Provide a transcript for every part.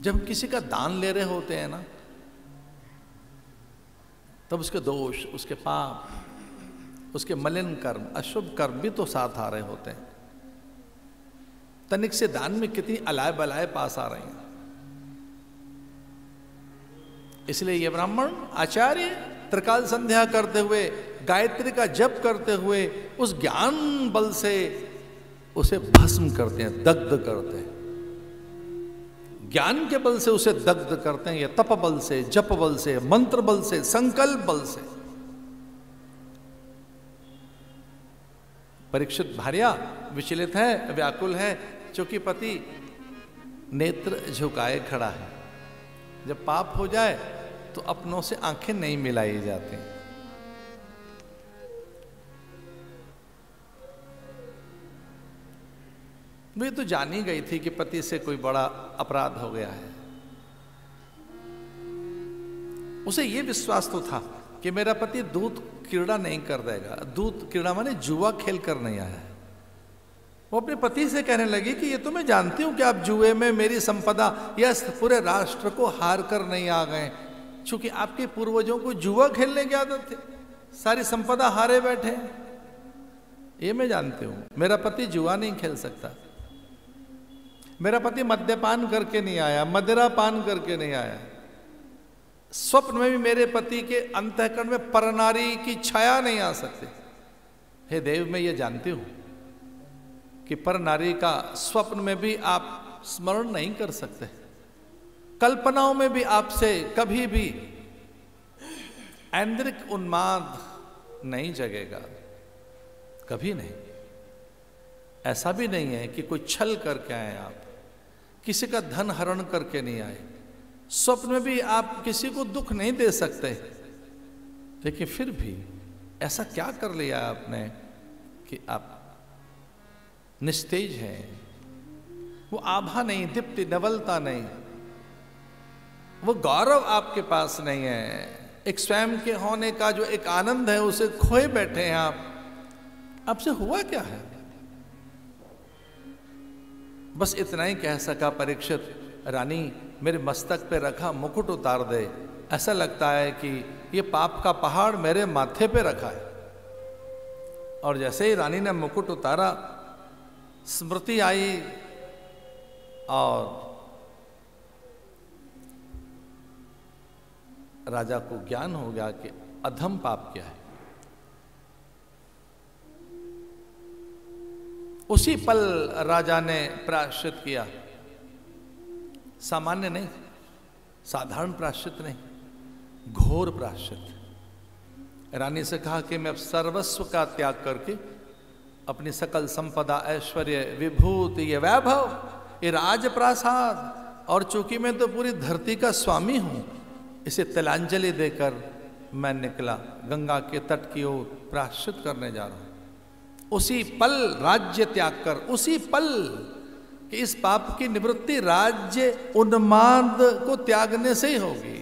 जब हम किसी का दान ले रहे होते हैं ना, तब उसके दोष, उसके पाप, उसके मलिन कर्म, अशुभ कर्म भी तो साथ आ रहे होते हैं। तनिक से दान में कितनी अलाय बलाय पास आ रही हैं। इसलिए ये ब्राह्मण आचार्य त्रिकाल संध्या करते हुए, गायत्री का जप करते हुए उस ज्ञान बल से उसे भस्म करते हैं, दग्ध करते हैं। ज्ञान के बल से उसे दग्ध करते हैं, या तप बल से, जप बल से, मंत्र बल से, संकल्प बल से। परीक्षित भार्या विचलित है, व्याकुल है, क्योंकि पति नेत्र झुकाए खड़ा है। जब पाप हो जाए तो अपनों से आंखें नहीं मिलाई जाती। वे तो जानी गई थी कि पति से कोई बड़ा अपराध हो गया है। उसे यह विश्वास तो था कि मेरा पति दूत क्रीड़ा नहीं कर देगा। दूत क्रीड़ा माने जुआ खेल कर नहीं आया है। वो अपने पति से कहने लगी कि ये तो मैं जानती हूं कि आप जुए में मेरी संपदा या पूरे राष्ट्र को हार कर नहीं आ गए, क्योंकि आपके पूर्वजों को जुआ खेलने की आदत थी, सारी संपदा हारे बैठे। ये मैं जानती हूं, मेरा पति जुआ नहीं खेल सकता। मेरा पति मद्यपान करके नहीं आया, मदिरा पान करके नहीं आया। स्वप्न में भी मेरे पति के अंतःकरण में परनारी की छाया नहीं आ सकती। हे देव, मैं ये जानती हूं कि परनारी का स्वप्न में भी आप स्मरण नहीं कर सकते, कल्पनाओं में भी आपसे कभी भी ऐन्द्रिक उन्माद नहीं जगेगा, कभी नहीं। ऐसा भी नहीं है कि कोई छल करके आए, आप किसी का धन हरण करके नहीं आए, स्वप्न में भी आप किसी को दुख नहीं दे सकते। लेकिन फिर भी ऐसा क्या कर लिया आपने कि आप निस्तेज हैं। वो आभा नहीं, दीप्ति, नवलता नहीं, वो गौरव आपके पास नहीं है। एक स्वयं के होने का जो एक आनंद है उसे खोए बैठे हैं आप। आपसे हुआ क्या है? बस इतना ही कह सका परीक्षित, रानी मेरे मस्तक पे रखा मुकुट उतार दे। ऐसा लगता है कि ये पाप का पहाड़ मेरे माथे पे रखा है। और जैसे ही रानी ने मुकुट उतारा, स्मृति आई और राजा को ज्ञान हो गया कि अधम पाप क्या है। उसी पल राजा ने प्रायश्चित किया। सामान्य नहीं, साधारण प्रायश्चित नहीं, घोर प्रायश्चित। रानी से कहा कि मैं अब सर्वस्व का त्याग करके अपनी सकल संपदा, ऐश्वर्य, विभूति, ये वैभव, ये राजप्रासाद, और चूंकि मैं तो पूरी धरती का स्वामी हूं, इसे तिलांजलि देकर मैं निकला गंगा के तट की ओर प्रायश्चित करने जा रहा हूं। उसी पल राज्य त्याग कर, उसी पल कि इस पाप की निवृत्ति राज्य उन्माद को त्यागने से ही होगी।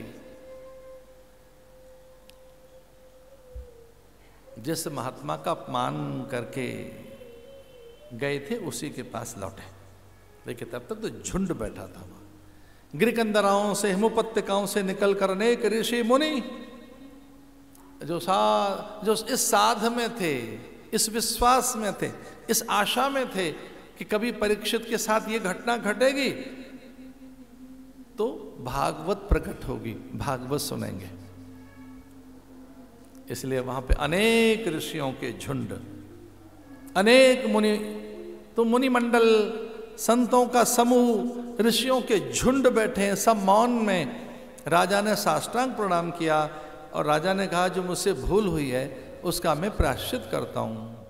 जिस महात्मा का अपमान करके गए थे उसी के पास लौटे। देखिए, तब तक तो झुंड बैठा था वहां। गिरिकंदराओं से, हिमोपत्यकाओं से निकलकर अनेक ऋषि मुनि जो इस साध में थे, इस विश्वास में थे, इस आशा में थे कि कभी परीक्षित के साथ ये घटना घटेगी तो भागवत प्रकट होगी, भागवत सुनेंगे। इसलिए वहां पे अनेक ऋषियों के झुंड, अनेक मुनि, तो मुनि मंडल, संतों का समूह, ऋषियों के झुंड बैठे हैं सब मौन में। राजा ने साष्टांग प्रणाम किया और राजा ने कहा, जो मुझसे भूल हुई है उसका मैं प्रायश्चित करता हूं।